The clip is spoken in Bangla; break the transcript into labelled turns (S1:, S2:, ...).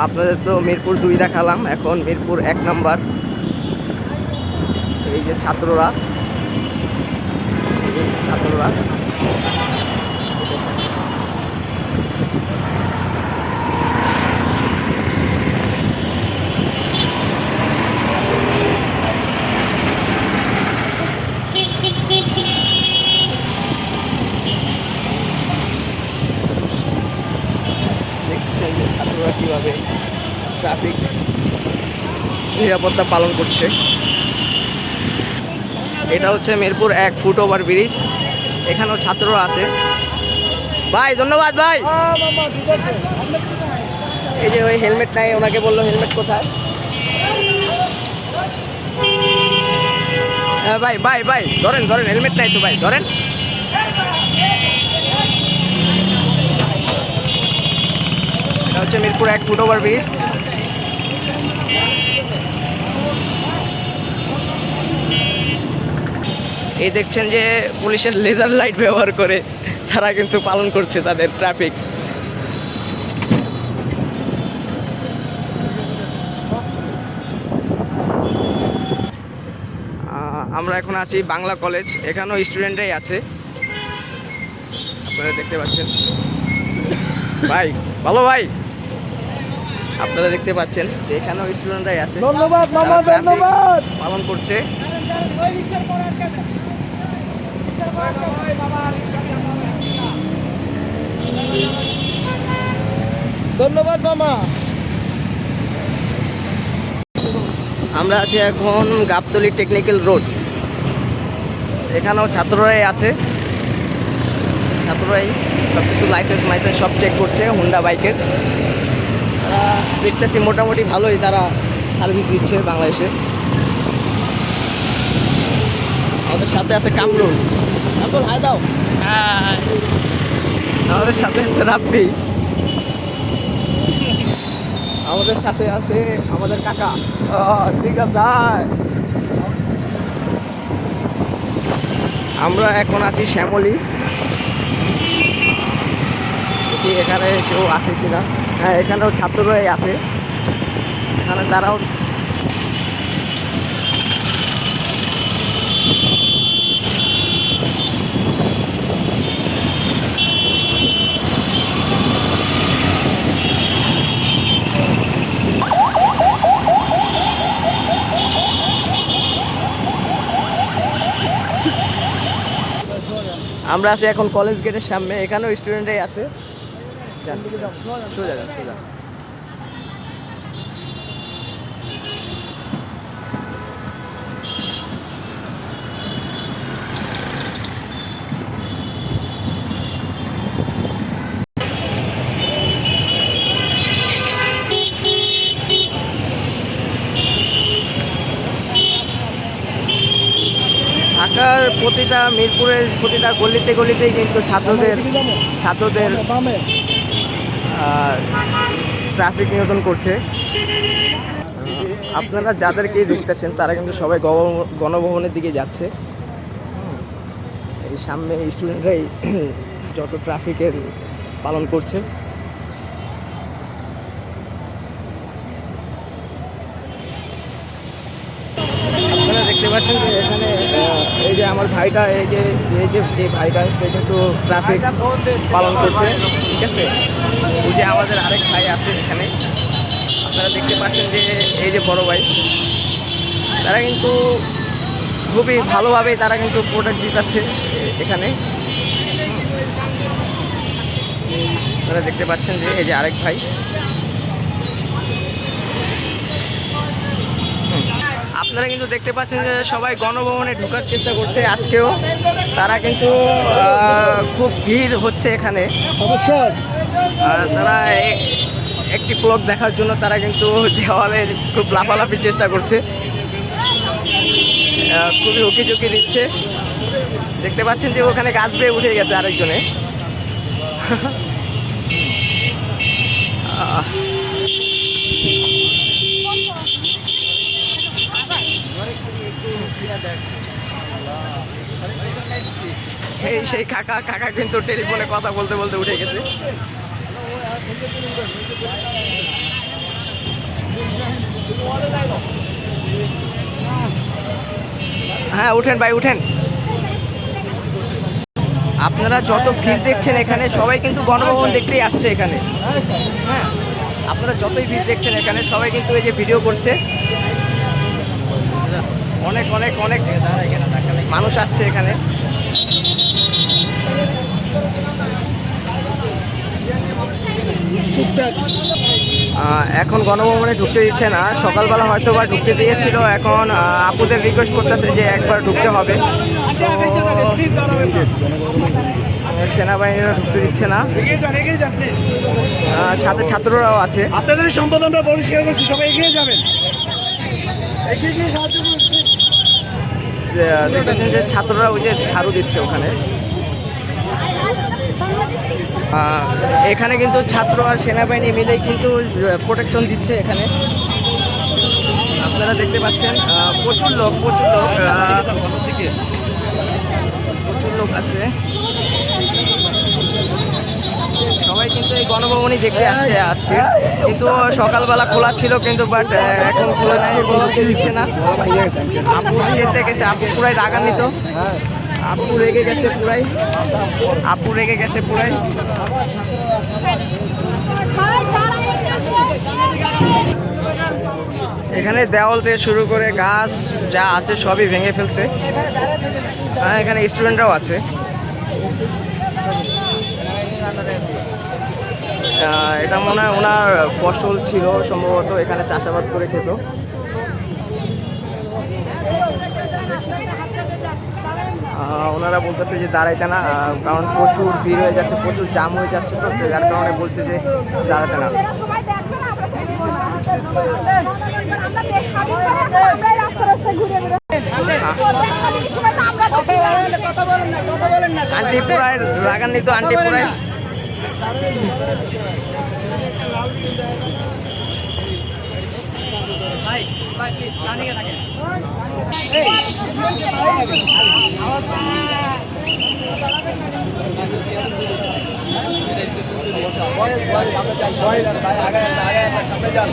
S1: আপনাদের তো মিরপুর 2 দেখালাম, এখন মিরপুর 1 নাম্বার। এই যে ছাত্ররা দেখছেন যে ছাত্ররা কিভাবে ট্রাফিক নিরাপত্তা পালন করছে। এটা হচ্ছে মিরপুর 1 ফুট ওভার ব্রিজ, এখানেও ছাত্ররা আছে। ভাই ধন্যবাদ ভাই। এই যে ওই হেলমেট নাই, ওনাকে বললো হেলমেট কোথায়। হ্যাঁ ভাই ভাই ভাই ধরেন ধরেন, হেলমেট নাই তো ভাই, ধরেন। এটা হচ্ছে মিরপুর 1 ফুট ওভার ব্রিজ। এই দেখছেন যে পুলিশের লেজার লাইট ব্যবহার করে তারা কিন্তু পালন করছে তাদের ট্রাফিক। আমরা এখন আছি বাংলা কলেজ, এখানেও স্টুডেন্টরাই আছে, আপনারা দেখতে পাচ্ছেন। ভাই ভালো ভাই, আপনারা দেখতে পাচ্ছেন যে এখানেও স্টুডেন্টরাই আছে। ধন্যবাদ ধন্যবাদ পালন করছে। ধন্যবাদ মামা। আমরা আছি এখন গাবতলী টেকনিক্যাল রোড, এখানেও ছাত্ররাই আছে। ছাত্ররাই সব কিছু লাইসেন্স মাইসেন্স সব চেক করছে হুন্ডা বাইকের। দেখতেছি মোটামুটি ভালোই তারা সার্ভিস দিচ্ছে বাংলাদেশে। আমাদের সাথে আছে কামরুল। কামরুল হাই দাও। আমাদের সাথে আছে রাব্বি। আমাদের সাথে আছে আমাদের কাকা। ঠিক আছে, আমরা এখন আছি শ্যামলী। এখানে কেউ আছে কিনা? হ্যাঁ, এখানেও ছাত্ররাই আছে, এখানে তারাও। আমরা আছি এখন কলেজ গেটের সামনে, এখানেও স্টুডেন্টরাই আছে। সোজা যান সোজা। ঢাকার প্রতিটা মিরপুরের প্রতিটা গলিতে গলিতেই কিন্তু ছাত্রদের ট্রাফিক নিয়ন্ত্রণ করছে। আপনারা যাদেরকেই দেখতেছেন তারা কিন্তু সবাই গণভবনের দিকে যাচ্ছে। এই সামনে স্টুডেন্টরাই যত ট্রাফিকের পালন করছে। আপনারা দেখতে পাচ্ছেন যে এখানে এই যে আমার ভাইটা, এই যে ভাইটা সে কিন্তু ট্রাফিক পালন করছে, ঠিক আছে। এই যে আমাদের আরেক ভাই আছে এখানে, আপনারা দেখতে পাচ্ছেন যে এই যে বড় ভাই, তারা কিন্তু খুবই ভালোভাবে তারা কিন্তু প্রোটেক্ট দিতেছে এখানে। আপনারা দেখতে পাচ্ছেন যে এই যে আরেক ভাই। আপনারা কিন্তু দেখতে পাচ্ছেন যে সবাই গণভবনে ঢোকার চেষ্টা করছে আজকেও। তারা কিন্তু খুব ভিড় হচ্ছে এখানে। অবশ্যই তারা একটি ব্লগ দেখার জন্য তারা কিন্তু দেওয়ালে খুব লাফালাফির চেষ্টা করছে, খুবই উকি ঝুঁকি দিচ্ছে। দেখতে পাচ্ছেন যে ওখানে গাছ বেয়ে উঠে গেছে আরেকজনে। এই সেই কাকা কিন্তু টেলিফোনে কথা বলতে বলতে উঠে গেছে। হ্যাঁ উঠেন ভাই উঠেন। আপনারা যত ভিড় দেখছেন এখানে সবাই কিন্তু গণভবন দেখতেই আসছে এখানে। হ্যাঁ আপনারা যতই ভিড় দেখছেন এখানে সবাই কিন্তু এই যে ভিডিও করছে। অনেক অনেক অনেক মানুষ আসছে এখানে। এখন গণভবনে ঢুকতে দিচ্ছে না, সকালবেলা হয়তো বা ঢুকতে দিয়েছিল, এখন আপুদের রিকোয়েস্ট করতেছে যে একবার ঢুকতে হবে। সেনাবাহিনীরা ঢুকতে দিচ্ছে না, সাথে ছাত্ররাও আছে।
S2: আপনাদের সম্পাদনটা পরিষ্কার করছি, সবাই এগিয়ে যাবেন।
S1: দেখতেছেন যে ছাত্ররা ওই যে ঝাড়ু দিচ্ছে ওখানে। এখানে কিন্তু ছাত্র আর সেনাবাহিনী মিলেই কিন্তু প্রোটেকশন দিচ্ছে এখানে। আপনারা দেখতে পাচ্ছেন প্রচুর লোক আছে। সবাই কিন্তু এই গণভবনই দেখতে আসছে আজকে, কিন্তু সকালবেলা খোলা ছিল কিন্তু বাট এখন খোলা নাই, খোলাতে দিচ্ছে না। আপু যেতে গেছে, আপু পুরাই রাগান্বিত, আপু রেগে গেছে পুরাই। এখানে দেওয়াল থেকে শুরু করে গাছ যা আছে সবই ভেঙে ফেলছে। এখানে স্টুডেন্টরাও আছে। এটা মনে হয় ওনার ফসল ছিল সম্ভবত, এখানে চাষাবাদ করে খেত। ওনারা বলতেছে যে দাঁড়াইতে না, কারণ প্রচুর ভিড় হয়ে যাচ্ছে, প্রচুর জাম হয়ে যাচ্ছে, তো যার কারণে বলছে যে দাঁড়াতে না। আন্টি পুরাই রাগান্বিত, আন্টি পুরাই। সামনে যান।